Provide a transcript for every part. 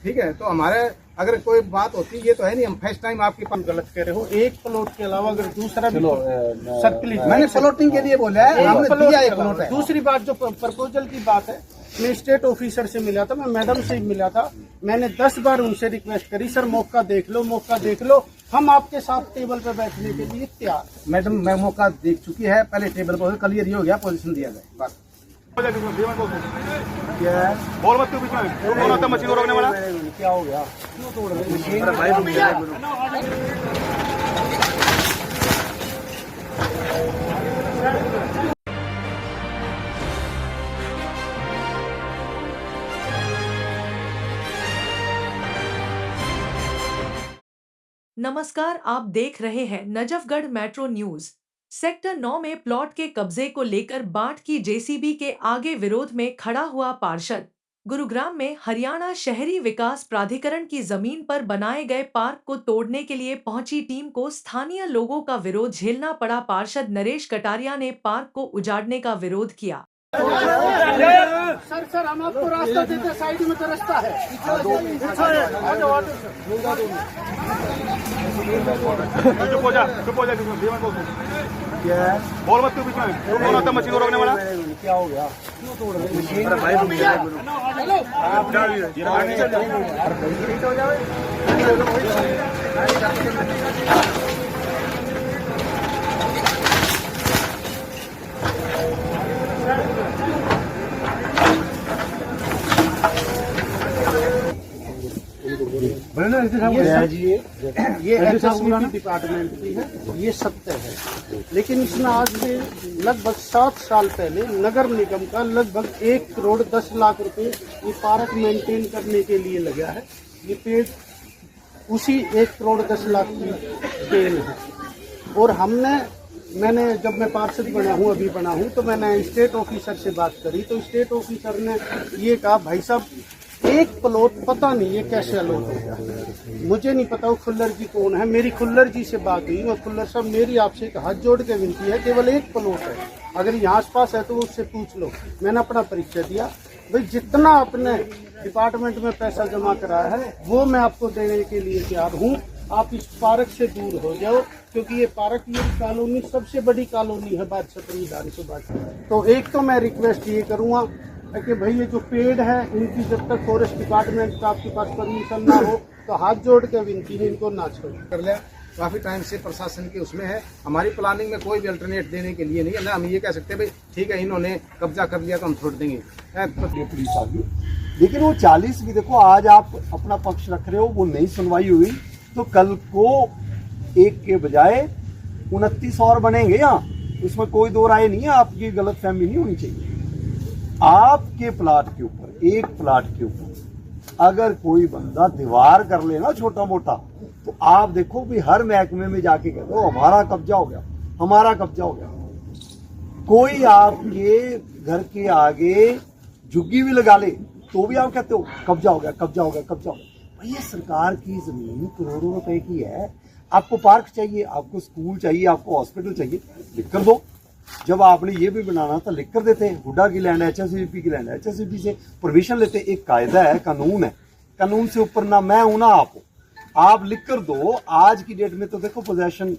ठीक है, तो हमारे अगर कोई बात होती ये तो है नहीं, हम फर्स्ट टाइम आपके पास गलत कह रहे हो। एक प्लॉट के अलावा अगर दूसरा भी सर प्लीज, मैंने प्लॉटिंग के लिए बोला है, हमने दिया एक प्लॉट है। दूसरी बात जो प्रपोजल की बात है, मैं स्टेट ऑफिसर से मिला था, मैं मैडम से मिला था, मैंने 10 बार उनसे रिक्वेस्ट करी, सर मौका देख लो, मौका देख लो, हम आपके साथ टेबल पर बैठने के लिए तैयार। मैडम मैं मौका देख चुकी है, पहले टेबल पर क्लियर ही हो गया, पोजीशन दिया गया बस। क्या है? बोल मत बीच में, कौन होता मशीन को रोकने वाला? क्या हो गया? क्यों तोड़ रहे मशीन? नमस्कार, आप देख रहे हैं नजफगढ़ मेट्रो न्यूज। सेक्टर 9 में प्लॉट के कब्जे को लेकर बांट की जेसीबी के आगे विरोध में खड़ा हुआ पार्षद। गुरुग्राम में हरियाणा शहरी विकास प्राधिकरण की जमीन पर बनाए गए पार्क को तोड़ने के लिए पहुंची टीम को स्थानीय लोगों का विरोध झेलना पड़ा। पार्षद नरेश कटारिया ने पार्क को उजाड़ने का विरोध किया। सर हम आपको रास्ता देते, साइड में तो रास्ता है। क्या है? बोल मत बीच में, कौन होता मशीन को रोकने वाला? क्या हो गया? क्यों तोड़ रहे मशीन? ये एसएसबी डिपार्टमेंट की है, ये सत्य है। लेकिन इसमें आज से लगभग 7 साल पहले नगर निगम का लगभग 1 करोड़ 10 लाख रुपए ये पार्क मेंटेन करने के लिए लगा है। ये पेड़ उसी 1 करोड़ 10 लाख की पेड़ है। और मैंने जब मैं पार्षद बना हूँ, अभी बना हूँ, तो मैंने स्टेट ऑफिसर से बात करी, तो स्टेट ऑफिसर ने ये कहा, भाई साहब एक प्लॉट पता नहीं ये कैसे अलॉट हो गया, मुझे नहीं पता वो खुल्लर जी कौन है। मेरी खुल्लर जी से बात हुई और खुल्लर साहब मेरी आपसे एक हाथ जोड़ के विनती है, केवल एक प्लॉट है, अगर यहाँ आस पास है तो उससे पूछ लो। मैंने अपना परिचय दिया, भाई जितना अपने डिपार्टमेंट में पैसा जमा कराया है वो मैं आपको देने के लिए तैयार हूँ, आप इस पार्क से दूर हो जाओ, क्योंकि ये पार्क, ये कॉलोनी सबसे बड़ी कॉलोनी है बादशाहपुर विधानसभा की। तो एक तो मैं रिक्वेस्ट ये करूँगा कि भाई ये जो पेड़ है इनकी जब तक फॉरेस्ट डिपार्टमेंट का आपके पास परमिशन ना हो तो हाथ जोड़ के विनती है इनको ना छोड़ कर लिया। काफी टाइम से प्रशासन के उसमें है, हमारी प्लानिंग में कोई भी अल्टरनेट देने के लिए नहीं है ना। हम ये कह सकते हैं भाई ठीक है इन्होंने कब्जा कर लिया तो हम छोड़ देंगे। पुलिस आ गई, लेकिन वो 40 भी देखो, आज आप अपना पक्ष रख रहे हो, वो नहीं सुनवाई हुई तो कल को 1 के बजाय 29 और बनेंगे यहाँ, इसमें कोई दो राय नहीं है। आपकी गलत फहमी नहीं होनी चाहिए। आपके प्लाट के ऊपर, एक प्लाट के ऊपर अगर कोई बंदा दीवार कर लेना छोटा मोटा, तो आप देखो भी हर महकमे में जाके कहते हो हमारा कब्जा हो गया, हमारा कब्जा हो गया। कोई आपके घर के आगे झुग्गी भी लगा ले तो भी आप कहते हो कब्जा हो गया, कब्जा हो गया, कब्जा हो गया। भाई ये सरकार की जमीन करोड़ों रुपए की है। आपको पार्क चाहिए, आपको स्कूल चाहिए, आपको हॉस्पिटल चाहिए, लिख कर दो। जब आपने ये भी बनाना था लिख कर देते। हुड्डा की लैंड है, एचएसवीपी की लैंड है, एचएसवीपी से परमिशन लेते। एक कायदा है, कानून है, कानून से ऊपर ना मैं हूं ना आप हो। आप लिख कर दो। आज की डेट में तो देखो पोजेशन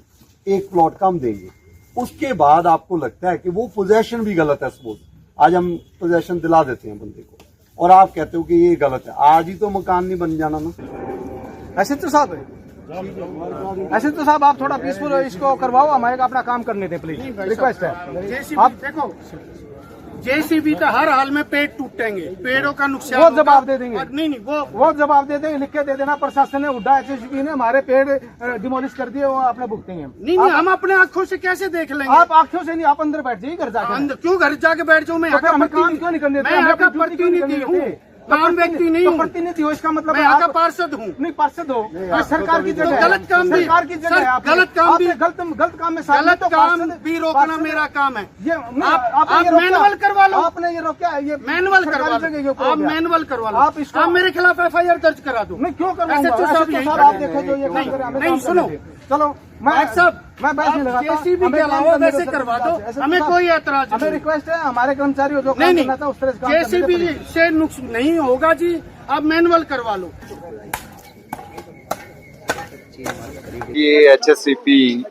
एक प्लॉट का हम देंगे, उसके बाद आपको लगता है कि वो पोजेशन भी गलत है। सपोज आज हम पोजेशन दिला देते हैं बंदे को और आप कहते हो कि ये गलत है, आज ही तो मकान नहीं बन जाना ना। ऐसे तो साहब आप थोड़ा पीसफुल इसको करवाओ, हमारे अपना काम करने दें प्लीज, रिक्वेस्ट है। आप देखो जेसीबी तो हर हाल में पेड़ टूटेंगे, पेड़ों का नुकसान वो जवाब दे देंगे। नहीं वो जवाब दे देंगे, लिख के दे देना। प्रशासन ने हुड्डा एचएसवीपी ने हमारे पेड़ डिमोलिश कर दिए, वो अपने भुगतेंगे। नहीं हम अपने आंखों से कैसे देख लेंगे? आप आंखों से नहीं, आप अंदर बैठ जाइए घर जाकर। अंदर क्यों घर जाके बैठ जाऊँ? मैं काम क्यों नहीं करने देते? मैं यहाँ का प्रतिनिधि हूँ, आम व्यक्ति नहीं हूँ। प्रतिनिधि हो इसका मतलब मैं यहाँ का पार्षद हूँ। नहीं पार्षद हो, सरकार की जगह, गलत काम भी, सरकार की जगह है। गलत काम भी, गलत काम में गलत काम भी रोकना मेरा काम है। ये आप मैनुअल करवा लो। आपने ये रोका, ये मैनुअल करवा लो, आप मैनुअल करवा लो। आप मेरे खिलाफ FIR दर्ज करा दो। नहीं क्यों करवाऊंगा? SHO साहब आप देखो जो ये नहीं सुनो, चलो मैं साहब मैं पैसे नहीं लगाता। जेसीबी हमें के काम अलावा करने वैसे दो, करवा सर, दो, ऐसे हमें तो कोई एतराज हमें नहीं। रिक्वेस्ट है, हमारे कर्मचारी जो काम नहीं करना था उस तरह से काम करने जेसीबी दे। से नुक्स नहीं होगा जी, आप मैनुअल करवा लो। ये HSCP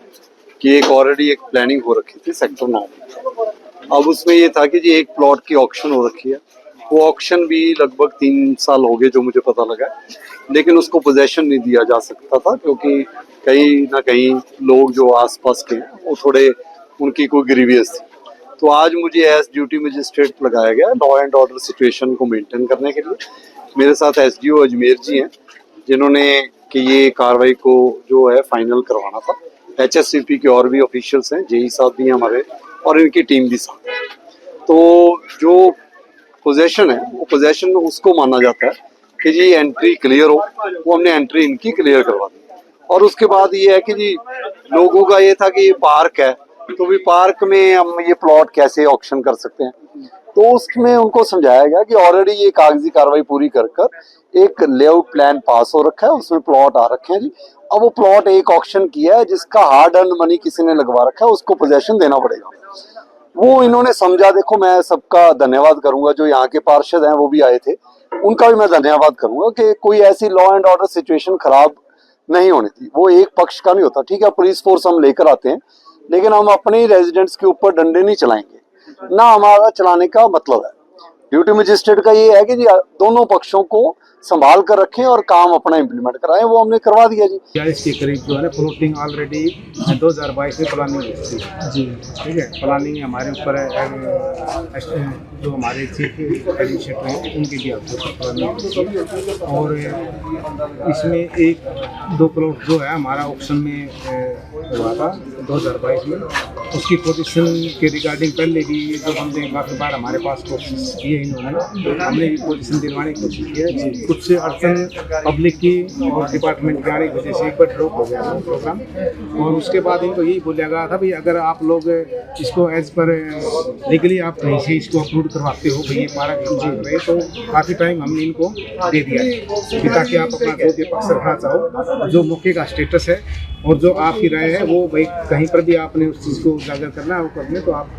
की एक ऑलरेडी एक प्लानिंग हो रखी थी सेक्टर 9 में। अब उसमें ये था कि जी एक प्लॉट की ऑक्शन हो रखी है, वो ऑक्शन भी लगभग 3 साल हो गए जो मुझे पता लगा, लेकिन उसको पोजेशन नहीं दिया जा सकता था क्योंकि कहीं ना कहीं लोग जो आसपास के हैं वो थोड़े उनकी कोई ग्रीवियस थी। तो आज मुझे एज ड्यूटी मजिस्ट्रेट लगाया गया लॉ एंड ऑर्डर सिचुएशन को मेंटेन करने के लिए। मेरे साथ SDO अजमेर जी हैं जिन्होंने कि ये कार्रवाई को जो है फाइनल करवाना था। HSCP के और भी ऑफिशियल्स हैं, जेई साहब भी हैं हमारे और इनकी टीम भी साथ है। तो जो पोजेशन है वो पोजेशन उसको माना जाता है कि जी एंट्री क्लियर हो, वो हमने एंट्री इनकी क्लियर करवा दी। और उसके बाद ये है कि जी लोगों का ये था कि ये पार्क है तो भी पार्क में हम ये प्लॉट कैसे ऑक्शन कर सकते हैं, तो उसमें उनको समझाया गया कि ऑलरेडी ये कागजी कार्रवाई पूरी कर एक लेआउट प्लान पास हो रखा है, उसमें प्लॉट आ रखे हैं जी। अब वो प्लॉट एक ऑक्शन किया है जिसका हार्ड अर्न मनी किसी ने लगवा रखा है, उसको पोजेशन देना पड़ेगा। वो इन्होंने समझा। देखो मैं सबका धन्यवाद करूंगा, जो यहाँ के पार्षद हैं वो भी आए थे, उनका भी मैं धन्यवाद करूंगा कि कोई ऐसी लॉ एंड ऑर्डर सिचुएशन खराब नहीं होनी थी। वो एक पक्ष का नहीं होता, ठीक है पुलिस फोर्स हम लेकर आते हैं, लेकिन हम अपने ही रेजिडेंट्स के ऊपर डंडे नहीं चलाएंगे, ना हमारा चलाने का मतलब है। ड्यूटी मजिस्ट्रेट का ये है कि जी दोनों पक्षों को संभाल कर रखें और काम अपना इम्प्लीमेंट कराएं, वो हमने करवा दिया जी। 40 के करीब जो है ना प्लॉटिंग ऑलरेडी 2022 में प्लानिंग हुई थी जी, ठीक है। प्लानिंग हमारे ऊपर जो हमारे चीफ एडमिनिस्ट्रेटर हैं उनके भी प्लानिंग, और इसमें 1-2 प्लॉट जो है हमारा ऑक्शन में हुआ था 2022 में, उसकी पोजीशन के रिगार्डिंग पहले भी जो हमने काफ़ी बार हमारे पास कोशिश की है इन्होंने, हमने भी पोजीशन दिलवाने की कोशिश की है। कुछ अड़चन पब्लिक की और डिपार्टमेंट के आने की वजह से एक बार ड्रॉप हो गया प्रोग्राम, और उसके बाद इनको यही बोला गया था भाई अगर आप लोग इसको एज पर लीगली आप कहीं से इसको अप्रूव करवाते हो भाई ये पार्क यूज कर रहे, तो काफ़ी टाइम हमने इनको दे दिया है ताकि आप अपना जो भी पक्ष रखना चाहो, जो मौके का स्टेटस है और जो आपकी राय है वो भाई कहीं पर भी आपने उस चीज़ को उजागर करना है वो कर लें तो आप।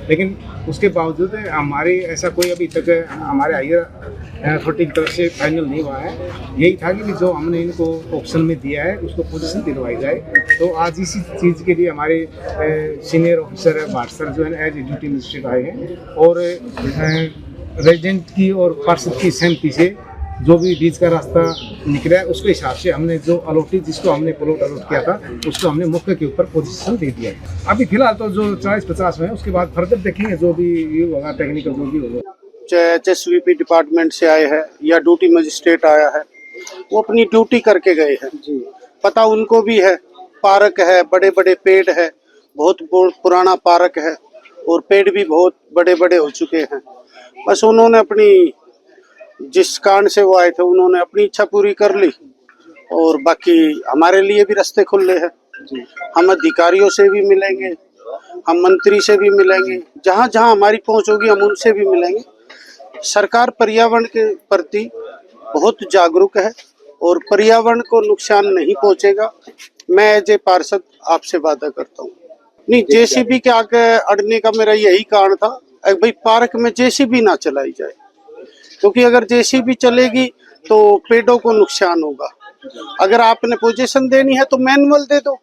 लेकिन उसके बावजूद हमारे ऐसा कोई अभी तक हमारे हायर अथॉरिटी की तरफ से फाइनल नहीं हुआ है। यही था कि जो हमने इनको ऑप्शन में दिया है उसको पोजीशन दिलवाई जाए। तो आज इसी चीज़ के लिए हमारे सीनियर ऑफिसर भाट सर जो है एज ड्यूटी मजिस्ट्रेट आए हैं, और रेजिडेंट की और पार्षद की सहमति से जो भी बीच का रास्ता निकला है उसके हिसाब से हमने जो अलॉटेड जिसको हमने प्लॉट अलॉट किया था उसको हमने मौके के ऊपर पोजीशन दे दिया है। अभी फिलहाल तो जो 40-50 में है, उसके बाद फर्दर देखेंगे जो भी ये होगा टेक्निकल जो भी होगा। चाहे HSVP डिपार्टमेंट से आए हैं या ड्यूटी मजिस्ट्रेट आया है, वो अपनी ड्यूटी करके गए हैं। पता उनको भी है, पार्क है, बड़े बड़े पेड़ है, बहुत पुराना पार्क है और पेड़ भी बहुत बड़े बड़े हो चुके हैं। बस उन्होंने अपनी जिस कारण से वो आए थे उन्होंने अपनी इच्छा पूरी कर ली, और बाकी हमारे लिए भी रास्ते खुले हैं। हम अधिकारियों से भी मिलेंगे, हम मंत्री से भी मिलेंगे, जहाँ जहाँ हमारी पहुँच होगी हम उनसे भी मिलेंगे। सरकार पर्यावरण के प्रति बहुत जागरूक है और पर्यावरण को नुकसान नहीं पहुँचेगा। मैं एज ए पार्षद आपसे वादा करता हूँ। नहीं, JCB के आगे अड़ने का मेरा यही कारण था भाई पार्क में JCB ना चलाई जाए, क्योंकि अगर JCB चलेगी तो पेड़ों को नुकसान होगा। अगर आपने पोजीशन देनी है तो मैनुअल दे दो।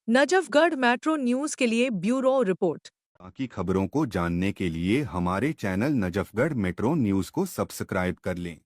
नजफगढ़ मेट्रो न्यूज के लिए ब्यूरो रिपोर्ट। बाकी खबरों को जानने के लिए हमारे चैनल नजफगढ़ मेट्रो न्यूज को सब्सक्राइब कर लें।